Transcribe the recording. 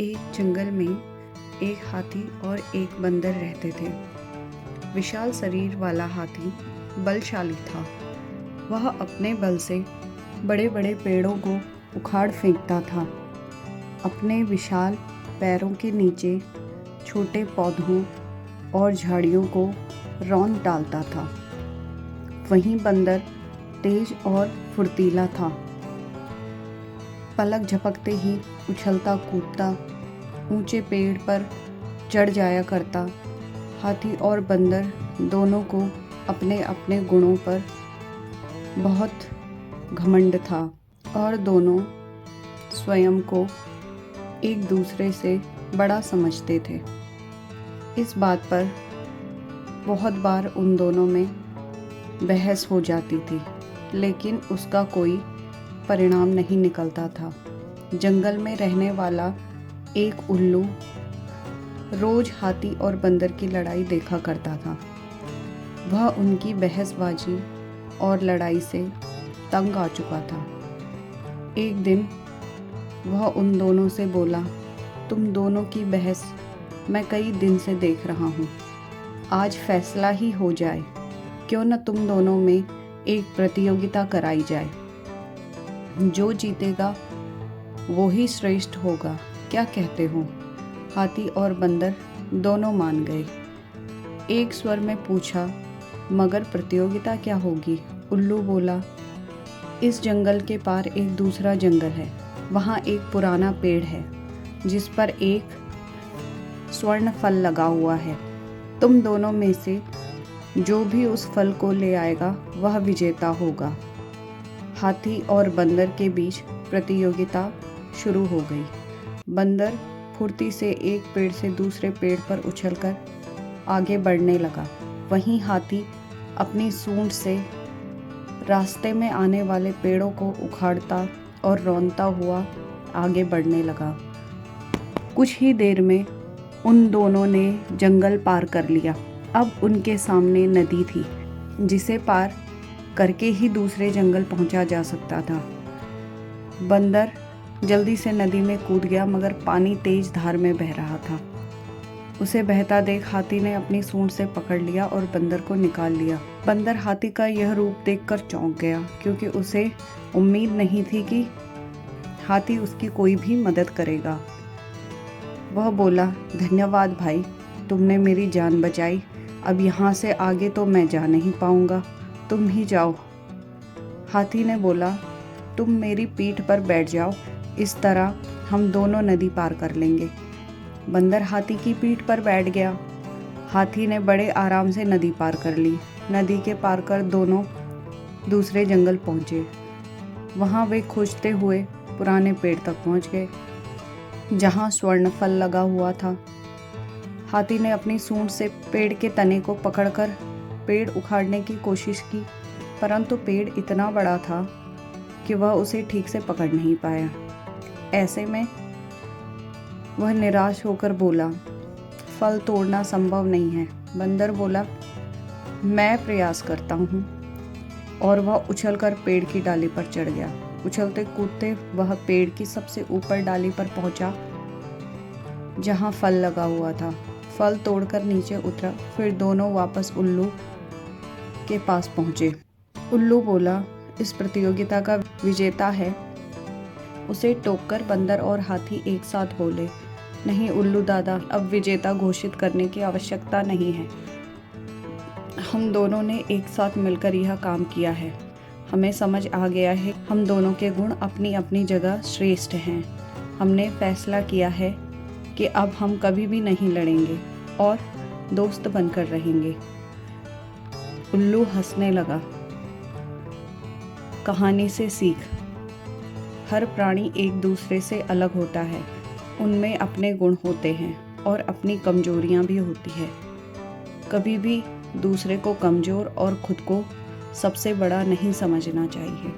एक जंगल में एक हाथी और एक बंदर रहते थे। विशाल शरीर वाला हाथी बलशाली था। वह अपने बल से बड़े बड़े पेड़ों को उखाड़ फेंकता था। अपने विशाल पैरों के नीचे छोटे पौधों और झाड़ियों को रौंद डालता था। वहीं बंदर तेज और फुर्तीला था। पलक झपकते ही उछलता कूदता ऊंचे पेड़ पर चढ़ जाया करता। हाथी और बंदर दोनों को अपने अपने गुणों पर बहुत घमंड था और दोनों स्वयं को एक दूसरे से बड़ा समझते थे। इस बात पर बहुत बार उन दोनों में बहस हो जाती थी, लेकिन उसका कोई परिणाम नहीं निकलता था। जंगल में रहने वाला एक उल्लू रोज हाथी और बंदर की लड़ाई देखा करता था। वह उनकी बहसबाजी और लड़ाई से तंग आ चुका था। एक दिन वह उन दोनों से बोला, तुम दोनों की बहस मैं कई दिन से देख रहा हूँ। आज फैसला ही हो जाए। क्यों न तुम दोनों में एक प्रतियोगिता कराई जाए। जो जीतेगा वो ही श्रेष्ठ होगा। क्या कहते हो? हाथी और बंदर दोनों मान गए। एक स्वर में पूछा, मगर प्रतियोगिता क्या होगी? उल्लू बोला, इस जंगल के पार एक दूसरा जंगल है। वहाँ एक पुराना पेड़ है जिस पर एक स्वर्ण फल लगा हुआ है। तुम दोनों में से जो भी उस फल को ले आएगा वह विजेता होगा। हाथी और बंदर के बीच प्रतियोगिता शुरू हो गई। बंदर फुर्ती से एक पेड़ से दूसरे पेड़ पर उछलकर आगे बढ़ने लगा। वहीं हाथी अपनी सूंड से रास्ते में आने वाले पेड़ों को उखाड़ता और रौंदता हुआ आगे बढ़ने लगा। कुछ ही देर में उन दोनों ने जंगल पार कर लिया। अब उनके सामने नदी थी, जिसे पार करके ही दूसरे जंगल पहुंचा जा सकता था। बंदर जल्दी से नदी में कूद गया, मगर पानी तेज धार में बह रहा था। उसे बहता देख हाथी ने अपनी सूंड से पकड़ लिया और बंदर को निकाल लिया। बंदर हाथी का यह रूप देखकर चौंक गया, क्योंकि उसे उम्मीद नहीं थी कि हाथी उसकी कोई भी मदद करेगा। वह बोला, धन्यवाद भाई, तुमने मेरी जान बचाई। अब यहाँ से आगे तो मैं जा नहीं पाऊंगा, तुम ही जाओ। हाथी ने बोला, तुम मेरी पीठ पर बैठ जाओ, इस तरह हम दोनों नदी पार कर लेंगे। बंदर हाथी की पीठ पर बैठ गया। हाथी ने बड़े आराम से नदी पार कर ली। नदी के पार कर दोनों दूसरे जंगल पहुँचे। वहाँ वे खोजते हुए पुराने पेड़ तक पहुँच गए, जहाँ स्वर्ण फल लगा हुआ था। हाथी ने अपनी सूंड से पेड़ के तने को पकड़कर पेड़ उखाड़ने की कोशिश की, परंतु पेड़ इतना बड़ा था कि वह उसे ठीक से पकड़ नहीं पाया। ऐसे में वह निराश होकर बोला, फल तोड़ना संभव नहीं है। बंदर बोला, मैं प्रयास करता हूँ, और वह उछलकर पेड़ की डाली पर चढ़ गया। उछलते कूदते वह पेड़ की सबसे ऊपर डाली पर पहुंचा, जहां फल लगा हुआ था। फल तोड़कर नीचे उतरा। फिर दोनों वापस उल्लू के पास पहुंचे। उल्लू बोला, इस प्रतियोगिता का विजेता है। उसे टोककर बंदर और हाथी एक साथ बोले, नहीं उल्लू दादा, अब विजेता घोषित करने की आवश्यकता नहीं है। हम दोनों ने एक साथ मिलकर यह काम किया है। हमें समझ आ गया है हम दोनों के गुण अपनी अपनी जगह श्रेष्ठ हैं। हमने फैसला किया है कि अब हम कभी भी नहीं लड़ेंगे और दोस्त बनकर रहेंगे। उल्लू हंसने लगा। कहानी से सीख, हर प्राणी एक दूसरे से अलग होता है। उनमें अपने गुण होते हैं और अपनी कमजोरियां भी होती है। कभी भी दूसरे को कमजोर और खुद को सबसे बड़ा नहीं समझना चाहिए।